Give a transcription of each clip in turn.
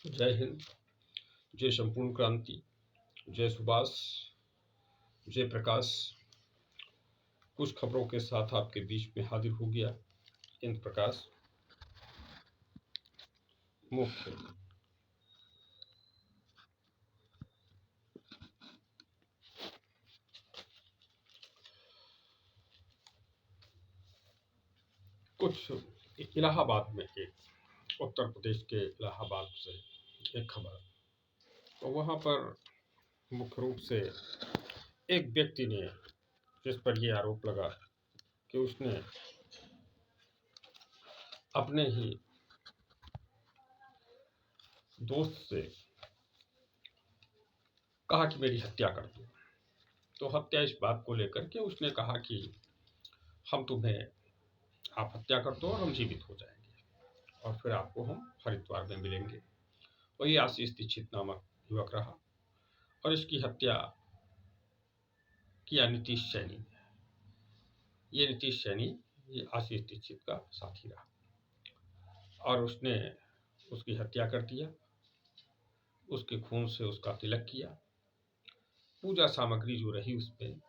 जय हिंद, जय संपूर्ण क्रांति, जय सुभाष, जय प्रकाश। कुछ खबरों के साथ आपके बीच में हाजिर हो गया इंद्र प्रकाश। मुख्य कुछ इलाहाबाद में एक उत्तर प्रदेश के इलाहाबाद से एक खबर, तो वहाँ पर मुख्य रूप से एक व्यक्ति ने जिस पर यह आरोप लगा कि उसने अपने ही दोस्त से कहा कि मेरी हत्या कर दो। तो हत्या इस बात को लेकर के उसने कहा कि आप हत्या कर दो और हम जीवित हो जाएंगे और फिर आपको हम हरिद्वार में मिलेंगे। वही आशीष दीक्षित नामक युवक रहा और इसकी हत्या किया नीतीश सैनी। ये नीतीश सैनी ये आशीष दीक्षित का साथी रहा और उसने उसकी हत्या कर दिया, उसके खून से उसका तिलक किया, पूजा सामग्री जो रही उस पर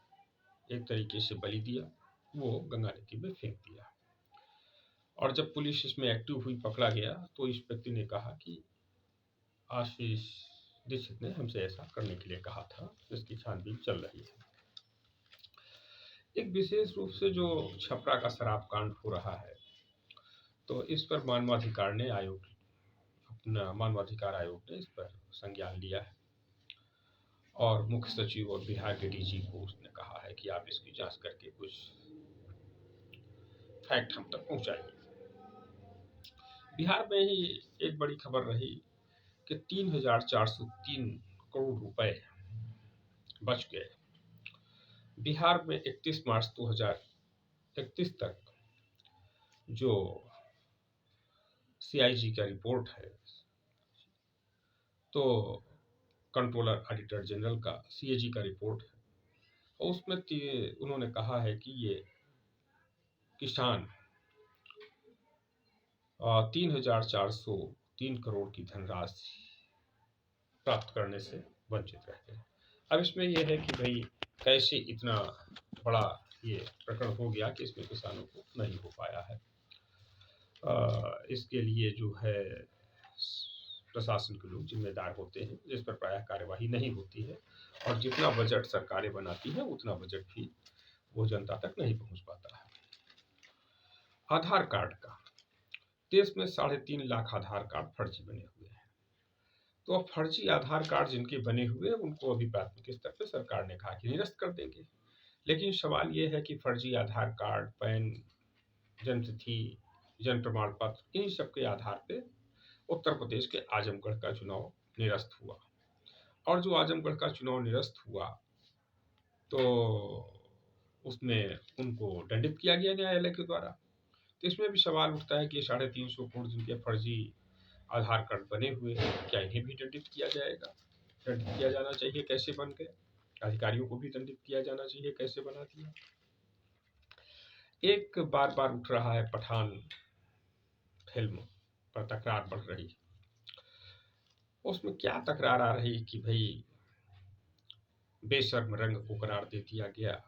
एक तरीके से बलि दिया, वो गंगा नदी में फेंक दिया। और जब पुलिस इसमें एक्टिव हुई, पकड़ा गया, तो इस व्यक्ति ने कहा कि आशीष दीक्षित ने हमसे ऐसा करने के लिए कहा था, जिसकी छानबीन चल रही है। एक विशेष रूप से जो छपरा का शराब कांड हो रहा है, तो इस पर मानवाधिकार आयोग ने इस पर संज्ञान लिया है और मुख्य सचिव और बिहार के डीजी को उसने कहा है कि आप इसकी जांच करके कुछ फैक्ट हम तक पहुंचाइए। बिहार में ही एक बड़ी खबर रही कि 3,403 करोड़ रुपए बच गए। बिहार में 31 मार्च 2031 तक जो CIG का रिपोर्ट है, तो कंट्रोलर ऑडिटर जनरल का CAG का रिपोर्ट है, और उसमें उन्होंने कहा है कि ये किसान 3,403 करोड़ की धनराशि प्राप्त करने से वंचित रह गए। अब इसमें यह है कि भाई कैसे इतना बड़ा ये प्रकरण हो गया कि इसमें किसानों को नहीं हो पाया है। इसके लिए जो है प्रशासन के लोग जिम्मेदार होते हैं, जिस पर प्रायः कार्यवाही नहीं होती है, और जितना बजट सरकारें बनाती हैं उतना बजट भी वो जनता तक नहीं पहुंच पाता है। आधार कार्ड का देश में 3.5 लाख आधार कार्ड फर्जी बने हुए हैं। तो अब फर्जी आधार कार्ड जिनके बने हुए हैं उनको अभी प्राथमिक स्तर पर सरकार ने कहा कि निरस्त कर देंगे। लेकिन सवाल ये है कि फर्जी आधार कार्ड, पैन, जन्मतिथि, जन्म प्रमाण पत्र, इन सब के आधार पे उत्तर प्रदेश के आजमगढ़ का चुनाव निरस्त हुआ, और जो आजमगढ़ का चुनाव निरस्त हुआ तो उसमें उनको दंडित किया गया न्यायालय के द्वारा। तो इसमें भी सवाल उठता है कि 350 करोड़ जिनके फर्जी आधार कार्ड बने हुए हैं, क्या इन्हें भी दंडित किया जाएगा? दंडित किया जाना चाहिए, कैसे बन गए? अधिकारियों को भी दंडित किया जाना चाहिए, कैसे बना दिया? एक बार बार उठ रहा है पठान फिल्म पर तकरार बढ़ रही। उसमें क्या तकरार आ रही कि भाई बेशर्म रंग को करार दे दिया गया,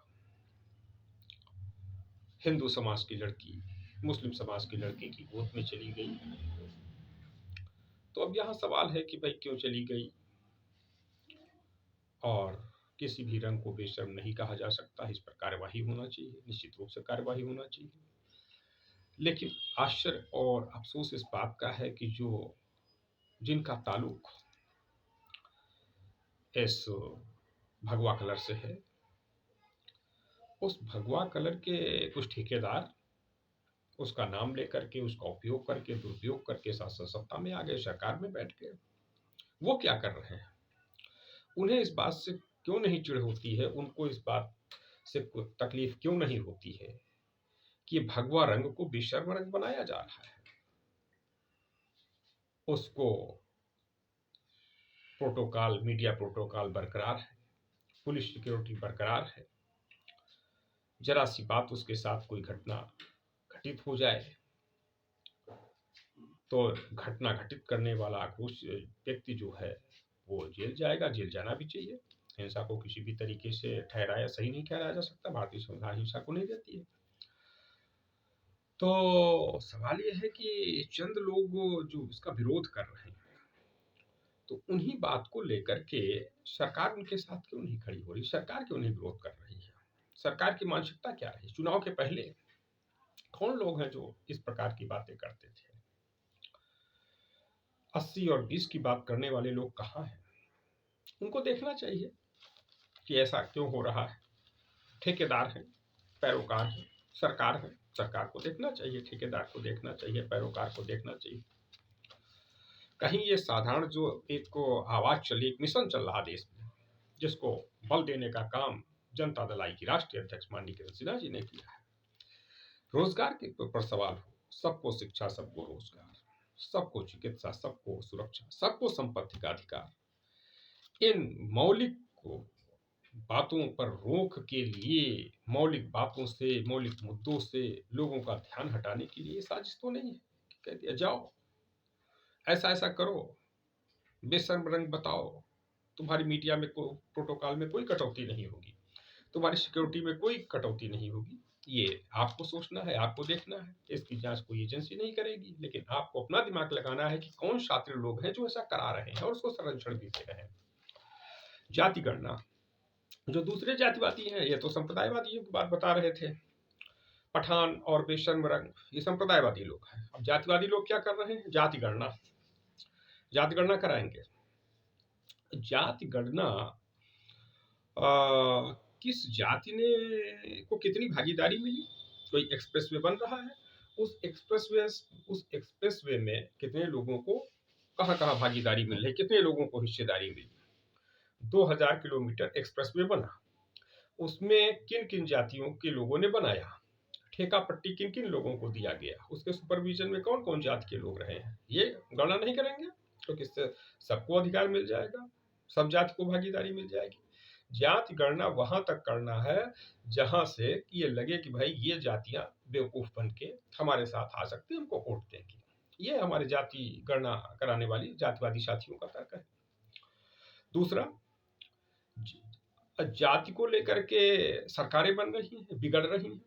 हिंदू समाज की लड़की मुस्लिम समाज की लड़की की गोद में चली गई। तो अब यहाँ सवाल है कि भाई क्यों चली गई, और किसी भी रंग को बेशर्म नहीं कहा जा सकता। इस पर कार्यवाही होना चाहिए, निश्चित रूप से कार्यवाही होना चाहिए। लेकिन आश्चर्य और अफसोस इस बात का है कि जिनका ताल्लुक इस भगवा कलर से है, उस भगवा कलर के कुछ ठेकेदार उसका नाम लेकर के, उसका उपयोग करके, दुरुपयोग करके शासन सत्ता में आ गए, सरकार में बैठ गए। वो क्या कर रहे हैं? उन्हें इस बात से क्यों नहीं चिढ़ होती है, उनको इस बात से तकलीफ क्यों नहीं होती है कि भगवा रंग को बेशर्म रंग बनाया जा रहा है? उसको प्रोटोकॉल, मीडिया प्रोटोकॉल बरकरार है, पुलिस सिक्योरिटी बरकरार है। जरा सी बात उसके साथ कोई घटना घटित हो जाए तो घटना घटित करने वाला आक्रोश व्यक्ति जो है वो जेल जाएगा, जेल जाना भी चाहिए। हिंसा को किसी भी तरीके से ठहराया सही नहीं ठहराया जा सकता, भारतीय संविधान हिंसा को नहीं देती है। तो सवाल ये है कि चंद लोग जो इसका विरोध कर रहे हैं, तो उन्हीं बात को लेकर के सरकार उनके साथ क्यों नहीं खड़ी हो रही, सरकार क्यों नहीं विरोध कर रही है, सरकार की मानसिकता क्या रही? चुनाव के पहले कौन लोग हैं जो इस प्रकार की बातें करते थे? 80 और 20 की बात करने वाले लोग कहाँ हैं? उनको देखना चाहिए कि ऐसा क्यों हो रहा है। ठेकेदार हैं, पैरोकार हैं, सरकार है, सरकार को देखना चाहिए, ठेकेदार को देखना चाहिए, पैरोकार को देखना चाहिए। कहीं ये साधारण जो एक को आवाज चली, एक मिशन चल रहा देश में, जिसको बल देने का काम जनता दल आई की राष्ट्रीय अध्यक्ष माननीय किरण सिन्हा जी ने किया है। रोजगार के पर सवाल हो, सबको शिक्षा, सबको रोजगार, सबको चिकित्सा, सबको सुरक्षा, सबको संपत्ति का अधिकार, इन मौलिक बातों पर रोक के लिए, मौलिक बातों से, मौलिक मुद्दों से लोगों का ध्यान हटाने के लिए साजिश तो नहीं है। कह दिया जाओ ऐसा ऐसा करो, बेशर्म रंग बताओ, तुम्हारी मीडिया में प्रोटोकॉल में कोई कटौती नहीं होगी, तुम्हारी सिक्योरिटी में कोई कटौती नहीं होगी। ये आपको सोचना है, आपको देखना है, इसकी जांच कोई एजेंसी नहीं करेगी, लेकिन आपको अपना दिमाग लगाना है कि कौन शातिर लोग हैं जो ऐसा करा रहे हैं और उसको संरक्षण भी दे रहे हैं। जाति गणना, जो दूसरे जातिवादी हैं ये तो संप्रदायवादियों की बात बता रहे थे, पठान और बेशर्म रंग, ये संप्रदायवादी लोग हैं। अब जातिवादी लोग क्या कर रहे हैं? जाति गणना, जाति गणना कराएंगे। जाति गणना किस जाति ने को कितनी भागीदारी मिली? कोई एक्सप्रेसवे बन रहा है, उस एक्सप्रेसवे में कितने लोगों को कहाँ कहाँ भागीदारी मिल रही, कितने लोगों को हिस्सेदारी मिली? 2000 किलोमीटर एक्सप्रेसवे बना, उसमें किन किन जातियों के लोगों ने बनाया, ठेका पट्टी किन किन लोगों को दिया गया, उसके सुपरविजन में कौन कौन जाति के लोग रहे हैं, ये गणना नहीं करेंगे तो किससे सबको अधिकार मिल जाएगा, सब जाति को भागीदारी मिल जाएगी। जाति गणना वहां तक करना है जहां से ये लगे कि भाई ये जातियां बेवकूफ बन के हमारे साथ आ सकती, हमको वोट देंगी। ये हमारे जाति गणना कराने वाली जातिवादी साथियों का तर्क है। दूसरा, जाति को लेकर के सरकारें बन रही हैं, बिगड़ रही हैं,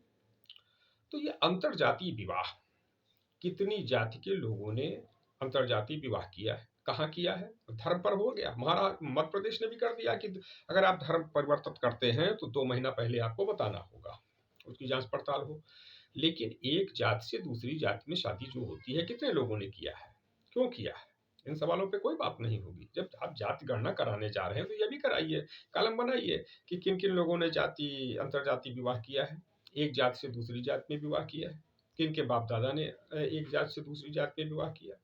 तो ये अंतरजातीय विवाह, कितनी जाति के लोगों ने अंतरजातीय विवाह किया है, कहाँ किया है? धर्म पर हो गया। महाराष्ट्र, मध्य प्रदेश ने भी कर दिया कि अगर आप धर्म परिवर्तित करते हैं तो 2 महीना पहले आपको बताना होगा, उसकी जांच पड़ताल हो। लेकिन एक जाति से दूसरी जाति में शादी जो होती है, कितने लोगों ने किया है, क्यों किया है? इन सवालों पे कोई बात नहीं होगी। जब आप जाति गणना कराने जा रहे हैं तो ये भी कराइए, कॉलम बनाइए कि किन किन लोगों ने अंतरजातीय विवाह किया है, एक जाति से दूसरी जाति में विवाह किया है, किन के बाप दादा ने एक जाति से दूसरी जाति में विवाह किया,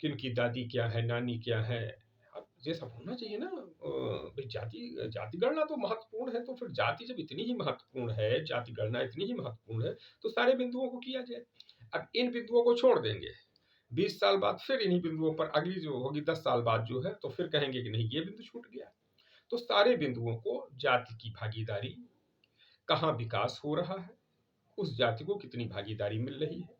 किन की दादी क्या है, नानी क्या है। अब ये सब होना चाहिए ना। भाई जाति गणना तो महत्वपूर्ण है, तो फिर जाति जब इतनी ही महत्वपूर्ण है, जाति गणना इतनी ही महत्वपूर्ण है, तो सारे बिंदुओं को किया जाए। अब इन बिंदुओं को छोड़ देंगे, 20 साल बाद फिर इन्हीं बिंदुओं पर अगली जो होगी 10 साल बाद जो है, तो फिर कहेंगे कि नहीं ये बिंदु छूट गया। तो सारे बिंदुओं को, जाति की भागीदारी, कहाँ विकास हो रहा है, उस जाति को कितनी भागीदारी मिल रही है,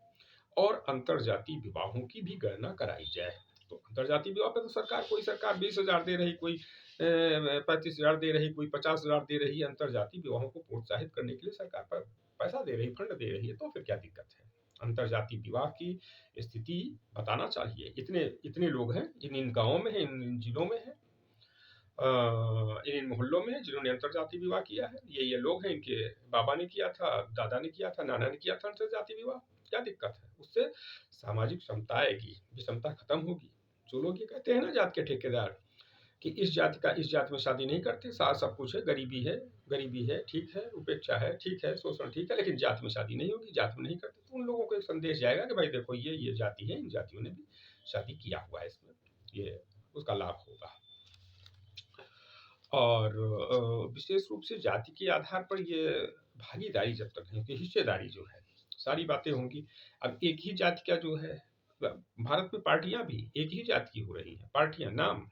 और अंतरजातीय विवाहों की भी गणना कराई जाए। तो अंतरजातीय विवाह पे तो कोई सरकार 20,000 दे रही, कोई 35,000 दे रही, कोई 50,000 दे रही है। अंतरजातीय विवाहों को प्रोत्साहित करने के लिए सरकार पर पैसा दे रही, फंड दे रही है, तो फिर क्या दिक्कत है? अंतरजातीय विवाह की स्थिति बताना चाहिए। इतने इतने लोग हैं, इन गाँवों में है, इन जिलों में है, इन मोहल्लों में जिन्होंने अंतरजातीय विवाह किया है, ये लोग हैं, इनके बाबा ने किया था, दादा ने किया था, नाना ने किया था अंतरजातीय विवाह। क्या दिक्कत है? उससे सामाजिक समता आएगी, विषमता खत्म होगी। जो लोग ये कहते हैं ना, जात के ठेकेदार, कि इस जाति का इस जाति में शादी नहीं करते, साथ सब कुछ है, गरीबी है, ठीक है, उपेक्षा है, ठीक है, शोषण ठीक है, लेकिन जाति में शादी नहीं होगी, जाति में नहीं करते, तो उन लोगों को एक संदेश जाएगा कि भाई देखो ये जाति है, इन जातियों ने भी शादी किया हुआ है, इसमें ये उसका लाभ होगा। और विशेष रूप से जाति के आधार पर ये भागीदारी जब तक नहीं होगी, हिस्सेदारी जो है, सारी बातें होंगी। अब एक ही जाति का जो है, भारत में पार्टियां भी एक ही जाति की हो रही हैं, पार्टियां, नाम,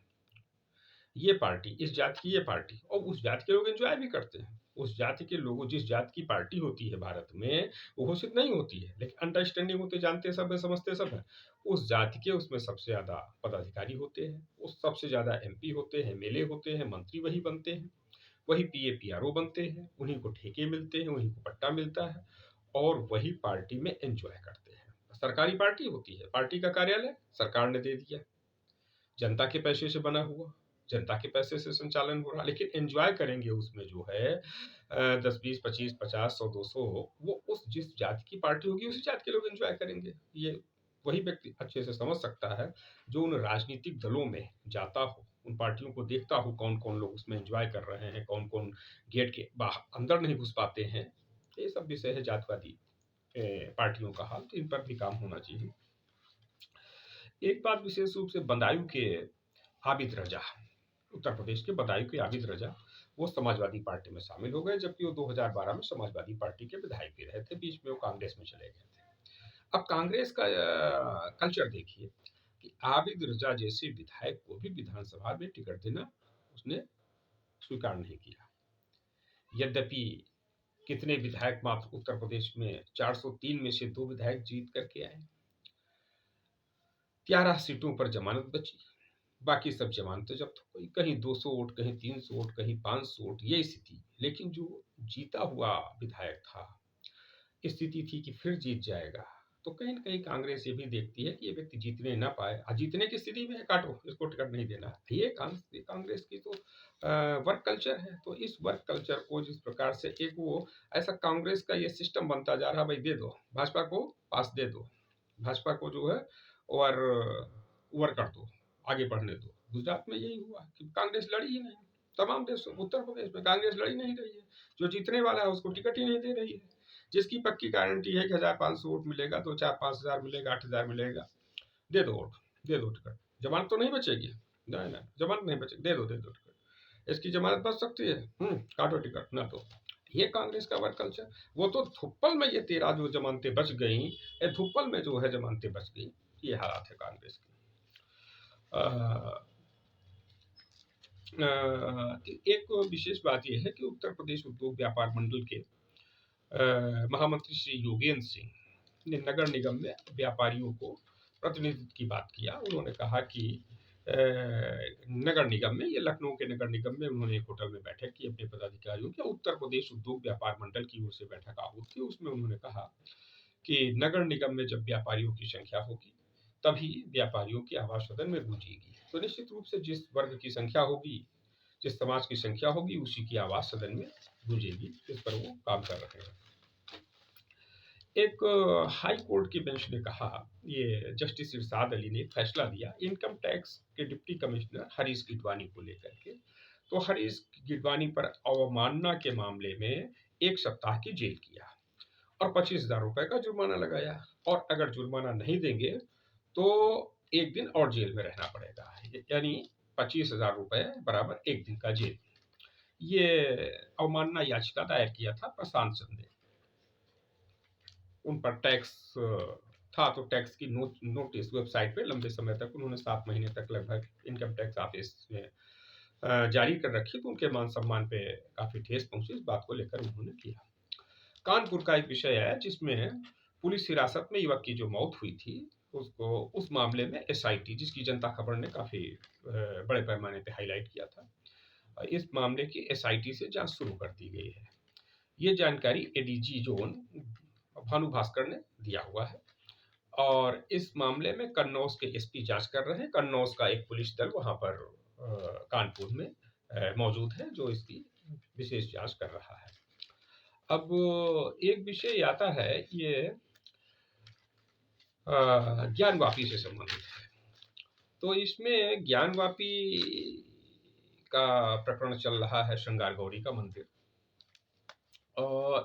ये पार्टी, इस जाति की ये पार्टी, और उस जाति के लोग एंजॉय भी करते हैं। उस जाति के लोगों, जिस जाति की पार्टी होती है भारत में, वो घोषित नहीं होती है, लेकिन अंडरस्टैंडिंग होते, जानते सब है, समझते सब है। उस जाति के उसमें सबसे ज़्यादा पदाधिकारी होते हैं, उस सबसे ज़्यादा एमपी होते हैं, एमएलए होते हैं, मंत्री वही बनते हैं, वही पीए पीआरओ बनते हैं, उन्हीं को ठेके मिलते हैं, उन्हीं को पट्टा मिलता है और वही पार्टी में एंजॉय करते हैं। सरकारी पार्टी होती है, पार्टी का कार्यालय सरकार ने दे दिया, जनता के पैसे से बना हुआ, जनता के पैसे से संचालन हो रहा, लेकिन एंजॉय करेंगे उसमें जो है 10, 20, 25, 50, 100, 200, वो उस जिस जाति की पार्टी होगी उसी जाति के लोग एंजॉय करेंगे। ये वही व्यक्ति अच्छे से समझ सकता है जो उन राजनीतिक दलों में जाता हो, उन पार्टियों को देखता हो, कौन कौन लोग उसमें एंजॉय कर रहे हैं, कौन कौन गेट के बाहर अंदर नहीं घुस पाते हैं। ये सब विषय है जातिवादी पार्टियों का हाल, तो इन पर भी काम होना चाहिए। एक बात विशेष रूप से बदायूं के आबिद रजा, उत्तर प्रदेश के बदायूं के आबिद रजा, वो समाजवादी पार्टी में शामिल हो गए, जबकि वो 2012 में समाजवादी पार्टी के विधायक भी रहे थे, बीच में वो कांग्रेस में चले गए थे। अब कांग्रेस का कल्चर देखिए कि आबिद रजा जैसे विधायक को भी विधानसभा में टिकट देना उसने स्वीकार नहीं किया। यद्यपि कितने विधायक मात्र उत्तर प्रदेश में 403 में से 2 विधायक जीत करके आए, 11 सीटों पर जमानत बची, बाकी सब जमानतें जब्त हो गई, कहीं 200 वोट, कहीं 300 वोट, कहीं 500 वोट, ये स्थिति। लेकिन जो जीता हुआ विधायक था, स्थिति थी कि फिर जीत जाएगा, तो कहीं ना कहीं कांग्रेस ये भी देखती है कि ये व्यक्ति जीतने ना पाए, जीतने की स्थिति में है, काटो, इसको टिकट नहीं देना। ये कांग्रेस की तो वर्क कल्चर है। तो इस वर्क कल्चर को जिस प्रकार से एक वो ऐसा कांग्रेस का ये सिस्टम बनता जा रहा, भाई दे दो भाजपा को, पास दे दो भाजपा को, जो है और ओवर कर दो, आगे बढ़ने दो। गुजरात में यही हुआ कि कांग्रेस लड़ी ही नहीं, तमाम देशों, उत्तर प्रदेश में कांग्रेस लड़ी नहीं रही है, जो जीतने वाला है उसको टिकट ही नहीं दे रही है, जिसकी पक्की गारंटी है कि 1500 वोट मिलेगा, तो 4-5 हज़ार मिलेगा, 8 हज़ार मिलेगा, दे दो वोट, दे दो टिकट, जमानत तो नहीं बचेगी, नहीं नहीं जमानत नहीं बचेगी, दे दो टिकट, इसकी जमानत बच सकती है, काटो टिकट ना। तो ये कांग्रेस का वर्क कल्चर। वो तो थुप्पल में ये 13 जो जमानतें बच गई, ये थुप्पल में जो है जमानतें बच गई, ये हालात है कांग्रेस की। एक विशेष बात यह है कि उत्तर प्रदेश उद्योग व्यापार मंडल के महामंत्री श्री योगेंद्र सिंह ने नगर निगम में व्यापारियों को प्रतिनिधित्व की बात किया। उन्होंने कहा कि नगर निगम में, ये लखनऊ के नगर निगम में, उन्होंने एक होटल में बैठक की अपने पदाधिकारियों की, उत्तर प्रदेश उद्योग व्यापार मंडल की ओर से बैठक आहूत थी। उसमें उन्होंने कहा कि नगर निगम में जब व्यापारियों की संख्या होगी तभी व्यापारियों की आवाज सदन में गूंजेगी। तो निश्चित रूप से जिस वर्ग की संख्या होगी, जिस समाज की संख्या होगी, उसी की आवाज सदन में गूंजेगी। इस पर वो काम कर रहे हैं। एक हाई कोर्ट की बेंच ने कहा, ये जस्टिस इरशाद अली ने फैसला दिया इनकम टैक्स के डिप्टी कमिश्नर हरीश गिडवानी को लेकर के। तो हरीश गिडवानी पर अवमानना के मामले में 1 सप्ताह की जेल किया और 25,000 रुपए का जुर्माना लगाया, और अगर जुर्माना नहीं देंगे तो 1 दिन और जेल में रहना पड़ेगा, यानी 25,000 रुपए बराबर 1 दिन का जेल। ये अवमानना याचिका दायर किया था प्रशांत चंद ने। उन पर टैक्स था, तो टैक्स की नोटिस वेबसाइट पे लंबे समय तक उन्होंने 7 महीने तक लगभग इनकम टैक्स ऑफिस में जारी कर रखी, तो उनके मान सम्मान पे काफी ठेस पहुंची। इस बात को लेकर उन्होंने किया। कानपुर का एक विषय है जिसमें पुलिस हिरासत में युवक की जो मौत हुई थी, उसको, उस मामले में एसआईटी, जिसकी जनता खबर ने काफी बड़े पैमाने पे हाईलाइट किया था, इस मामले की एसआईटी से जांच शुरू कर दी गई है। ये जानकारी एडीजी जोन भानु भास्कर ने दिया हुआ है, और इस मामले में कन्नौज के एसपी जांच कर रहे हैं। कन्नौज का एक पुलिस दल वहां पर कानपुर में मौजूद है, जो इसकी विशेष जांच कर रहा है। अब एक विषय आता है, ये ज्ञानवापी से संबंधित है। तो इसमें ज्ञानवापी का प्रकरण चल रहा है, श्रृंगार गौरी का मंदिर।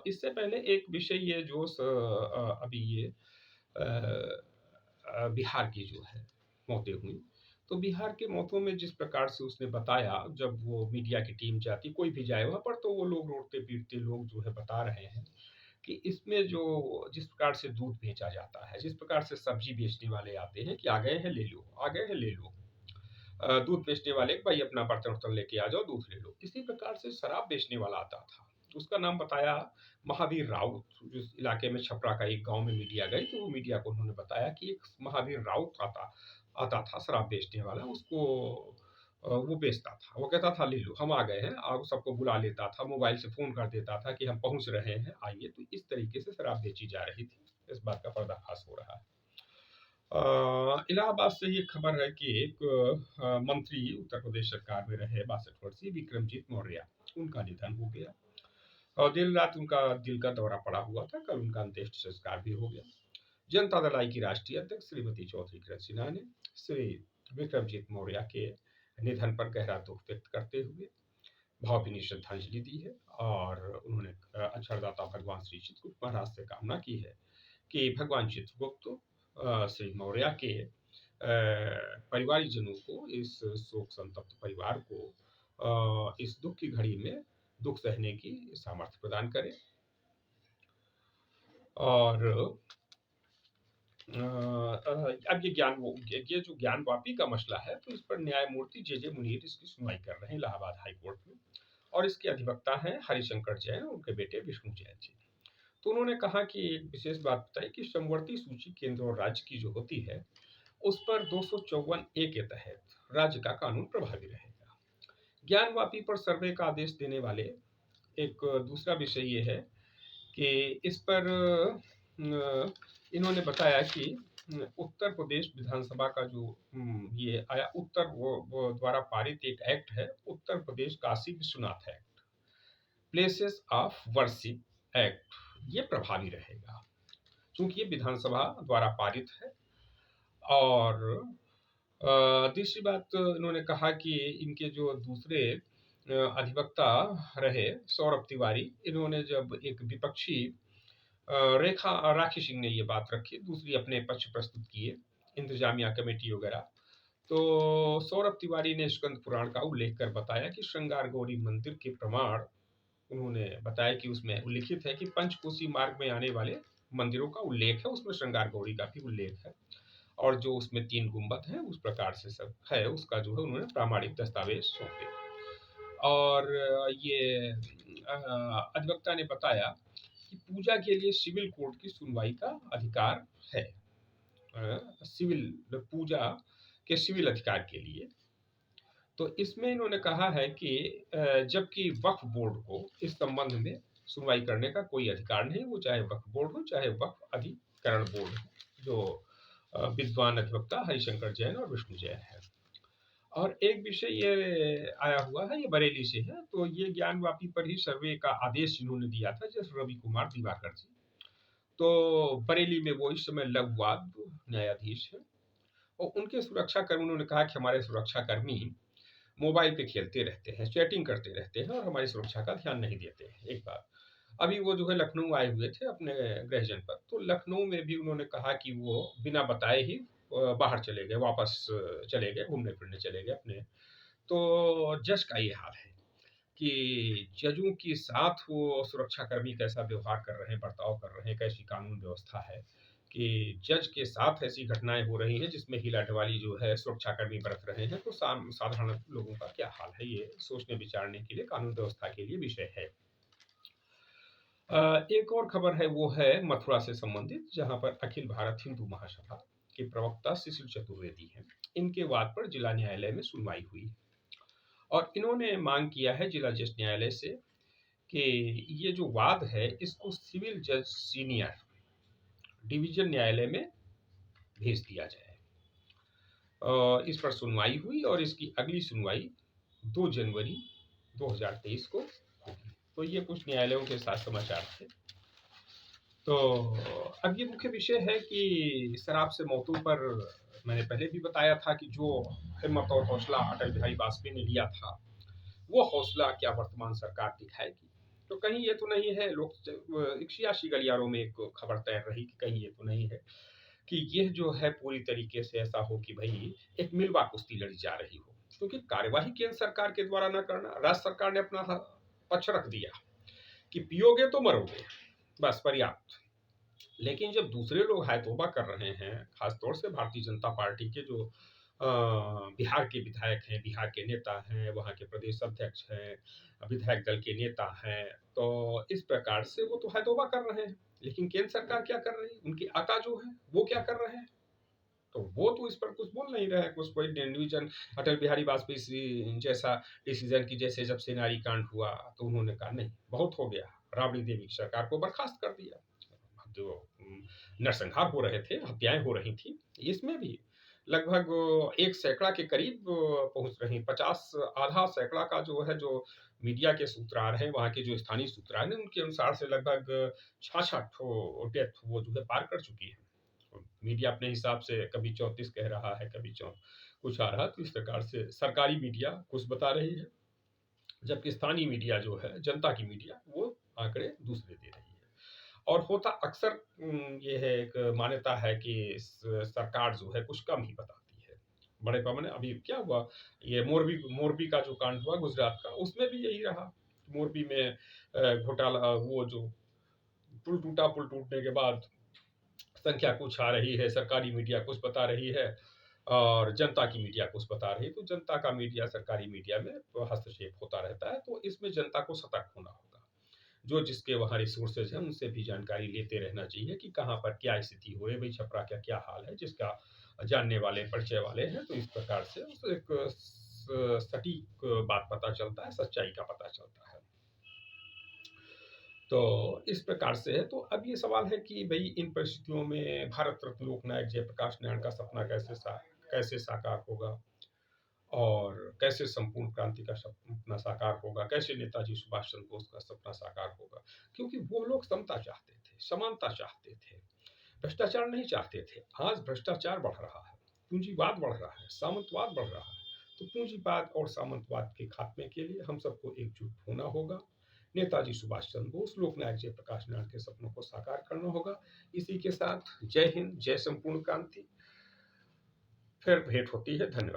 इससे पहले एक विषय ये जो अभी ये बिहार की जो है मौतें हुई, तो बिहार के मौतों में जिस प्रकार से उसने बताया, जब वो मीडिया की टीम जाती, कोई भी जाए वहाँ पर, तो वो लोग रोते पीटते लोग जो है बता रहे हैं कि इसमें जो जिस प्रकार से दूध बेचा जाता है, जिस प्रकार से सब्जी बेचने वाले आते हैं कि आ गए हैं ले लो, आ गए हैं ले लो, दूध बेचने वाले भाई अपना बर्तन वर्तन लेके आ जाओ, दूध ले लो, इसी प्रकार से शराब बेचने वाला आता था, उसका नाम बताया महावीर राउत। जिस इलाके में छपरा का एक गाँव में मीडिया गई, तो वो मीडिया को उन्होंने बताया कि एक महावीर राउत आता आता था शराब बेचने वाला, उसको वो बेचता था। वो कहता था ले लो हम आ गए हैं, और सबको बुला लेता था, मोबाइल से फ़ोन कर देता था कि हम पहुँच रहे हैं, आइए। तो इस तरीके से शराब बेची जा रही थी। इस बात का पर्दाफ़ाश हो रहा है। इलाहाबाद से ये खबर है कि एक मंत्री उत्तर प्रदेश सरकार में रहे 62 वर्षीय विक्रमजीत मौर्य, उनका निधन हो गया। और देर रात उनका दिल का दौरा पड़ा हुआ था। कल उनका अंत्येष्टि संस्कार भी हो गया। जनता दल आई की राष्ट्रीय अध्यक्ष श्रीमती चौधरी कृष्ण सिन्हा ने श्री विक्रमजीत मौर्य के निधन पर गहरा दुख व्यक्त करते हुए भावभीनी श्रद्धांजलि दी है। और उन्होंने अक्षरदाता भगवान श्री चित्रगुप्त महाराज से कामना की है कि भगवान चित्रगुप्त श्री मौर्य के परिवारजनों को, इस शोक संतप्त परिवार को इस दुख की घड़ी में दुख सहने की सामर्थ्य प्रदान करें। और अब ये जो ज्ञानवापी का मसला है, तो इस पर न्यायमूर्ति जे मुनीर इसकी सुनवाई कर रहे हैं इलाहाबाद हाई कोर्ट में। और इसके अधिवक्ता हैं हरिशंकर जैन, उनके बेटे विष्णु जैन जी। तो उन्होंने कहा कि एक विशेष बात बताई कि समवर्ती सूची केंद्र और राज्य की जो होती है, उस पर 254A के तहत राज्य का कानून प्रभावी रहेगा। ज्ञानवापी पर सर्वे का आदेश देने वाले एक दूसरा विषय ये है कि इस पर इन्होंने बताया कि उत्तर प्रदेश विधानसभा का जो ये आया उत्तर वो द्वारा पारित एक एक्ट है, Uttar Pradesh Kashi Vishwanath act, places of worship act, ये प्रभावी रहेगा क्योंकि ये विधानसभा द्वारा पारित है। और दूसरी बात इन्होंने कहा कि इनके जो दूसरे अधिवक्ता रहे सौरभ तिवारी, इन्होंने जब एक विपक्षी राखी सिंह ने ये बात रखी, दूसरी अपने पक्ष प्रस्तुत किए, इंतजामिया कमेटी वगैरह, तो सौरभ तिवारी ने स्कंद पुराण का उल्लेख कर बताया कि श्रृंगार गौरी मंदिर के प्रमाण उन्होंने बताया कि उसमें उल्लिखित है कि पंचकोशी मार्ग में आने वाले मंदिरों का उल्लेख है, उसमें श्रृंगार गौरी का भी उल्लेख है। और जो उसमें 3 गुंबद हैं, उस प्रकार से सब है, उसका जो है उन्होंने प्रामाणिक दस्तावेज सौंपे। और ये अधिवक्ता ने बताया कि पूजा के लिए सिविल कोर्ट की सुनवाई का अधिकार है, सिविल पूजा के सिविल अधिकार के लिए। तो इसमें इन्होंने कहा है कि जबकि वक्फ बोर्ड को इस संबंध में सुनवाई करने का कोई अधिकार नहीं, वो चाहे वक्फ बोर्ड हो चाहे वक्फ अधिकरण बोर्ड हो, जो विद्वान अधिवक्ता हरिशंकर जैन और विष्णु जैन है। और एक विषय ये आया हुआ है, ये बरेली से है, तो ये ज्ञानवापी पर ही सर्वे का आदेश इन्होंने दिया था जस्ट रवि कुमार दिवाकर जी। तो बरेली में वो इस समय लघुवाद न्यायाधीश है, और उनके सुरक्षाकर्मी, उन्होंने कहा कि हमारे सुरक्षाकर्मी मोबाइल पे खेलते रहते हैं, चैटिंग करते रहते हैं और हमारी सुरक्षा का ध्यान नहीं देते हैं। एक बात, अभी वो जो है लखनऊ आए हुए थे अपने गृह जनपद, तो लखनऊ में भी उन्होंने कहा कि वो बिना बताए ही बाहर चले गए, वापस चले गए, घूमने फिरने चले गए अपने। तो जज का ये हाल है कि जजों के साथ वो सुरक्षाकर्मी कैसा व्यवहार कर रहे हैं, बर्ताव कर रहे हैं, कैसी कानून व्यवस्था है कि जज के साथ ऐसी घटनाएं हो रही हैं जिसमें हीला ढवाली जो है सुरक्षाकर्मी बरत रहे हैं। तो साधारण लोगों का क्या हाल है, ये सोचने विचारने के लिए, कानून व्यवस्था के लिए विषय है। एक और खबर है, वो है मथुरा से संबंधित, जहां पर अखिल भारत हिंदू महासभा के प्रवक्ता शिशिर चतुर्वेदी हैं। इनके वाद पर जिला न्यायालय में सुनवाई हुई और इन्होंने मांग किया है जिला जज न्यायालय से कि ये जो वाद है इसको सिविल जज सीनियर डिवीजन न्यायालय में भेज दिया जाए। इस पर सुनवाई हुई और इसकी अगली सुनवाई 2 जनवरी 2023 को होगी। तो ये कुछ न्यायालयों के साथ समाचार थे। तो अब ये मुख्य विषय है कि शराब से मौतों पर मैंने पहले भी बताया था कि जो हिम्मत और हौसला अटल बिहारी वाजपेयी ने लिया था, वो हौसला क्या वर्तमान सरकार दिखाएगी? तो कहीं ये तो नहीं है, लोग सियासी गलियारों में एक खबर तैर रही कि कहीं ये तो नहीं है कि यह जो है पूरी तरीके से ऐसा हो कि भाई एक मिलवा कुश्ती लड़ी जा रही हो, क्योंकि कार्यवाही केंद्र सरकार के द्वारा न करना, राज्य सरकार ने अपना पक्ष रख दिया कि पियोगे तो मरोगे, बस पर्याप्त। लेकिन जब दूसरे लोग हाय तौबा कर रहे हैं, खासतौर से भारतीय जनता पार्टी के जो बिहार के विधायक हैं, बिहार के नेता हैं, वहाँ के प्रदेश अध्यक्ष हैं, विधायक दल के नेता हैं, तो इस प्रकार से वो तो है तौबा कर रहे हैं। लेकिन केंद्र सरकार क्या कर रही है? उनके आका जो है, वो क्या कर रहे हैं? तो वो तो इस पर कुछ बोल नहीं रहे हैं, कुछ कोई डिवीज़न अटल बिहारी वाजपेयी जैसा डिसीज़न कि जैसे जब सेनारी कांड हुआ, तो उन्होंने कहा नहीं, बहुत हो गया, राबड़ी देवी की सरकार को बर्खास्त कर दिया। जो नरसंहार हो रहे थे, हत्याएँ हो रही थीं, इसमें भी लगभग 1 सैकड़ा के करीब पहुँच रही 50 आधा सैकड़ा का जो है, जो मीडिया के सूत्रधार हैं, वहाँ के जो स्थानीय सूत्रधार हैं, उनके अनुसार से लगभग 66 ठो डेथ वो जो है पार कर चुकी है। मीडिया अपने हिसाब से कभी 34 कह रहा है, कभी चौ कुछ आ रहा है, तो इस प्रकार से सरकारी मीडिया कुछ बता रही है, जबकि स्थानीय मीडिया जो है, जनता की मीडिया, वो आंकड़े दूसरे दे रही है। और होता अक्सर ये है, एक मान्यता है कि सरकार जो है कुछ कम ही बताती है। बड़े पैमाने अभी क्या हुआ, ये मोरबी मोरबी का जो कांड हुआ गुजरात का, उसमें भी यही रहा। मोरबी में घोटाला, वो जो पुल टूटा, पुल टूटने के बाद संख्या कुछ आ रही है, सरकारी मीडिया कुछ बता रही है और जनता की मीडिया कुछ बता रही है। तो जनता का मीडिया सरकारी मीडिया में हस्तक्षेप होता रहता है, तो इसमें जनता को सतर्क होना होगा। जो जिसके वहाँ रिसोर्सेज हैं, उनसे भी जानकारी लेते रहना चाहिए कि कहाँ पर क्या स्थिति हो रही है, भाई छपरा का क्या हाल है, जिसका जानने वाले, परिचय वाले हैं, तो इस प्रकार से उसे एक सटीक बात पता चलता है, सच्चाई का पता चलता है। तो इस प्रकार से है। तो अब ये सवाल है कि भई इन परिस्थितियों में भारत रत्न लोकनायक जयप्रकाश नारायण का सपना कैसे साकार होगा और कैसे संपूर्ण क्रांति का सपना साकार होगा, कैसे नेताजी सुभाष चंद्र बोस का सपना साकार होगा? क्योंकि वो लोग समता चाहते थे, समानता चाहते थे, भ्रष्टाचार नहीं चाहते थे। आज भ्रष्टाचार बढ़ रहा है, पूंजीवाद बढ़ रहा है, सामंतवाद बढ़ रहा है। तो पूंजीवाद और सामंतवाद के खात्मे के लिए हम सबको एकजुट होना होगा। नेताजी सुभाष चंद्र बोस, लोकनायक जयप्रकाश नारायण के सपनों को साकार करना होगा। इसी के साथ जय हिंद, जय संपूर्ण क्रांति। फिर भेंट होती है। धन्यवाद।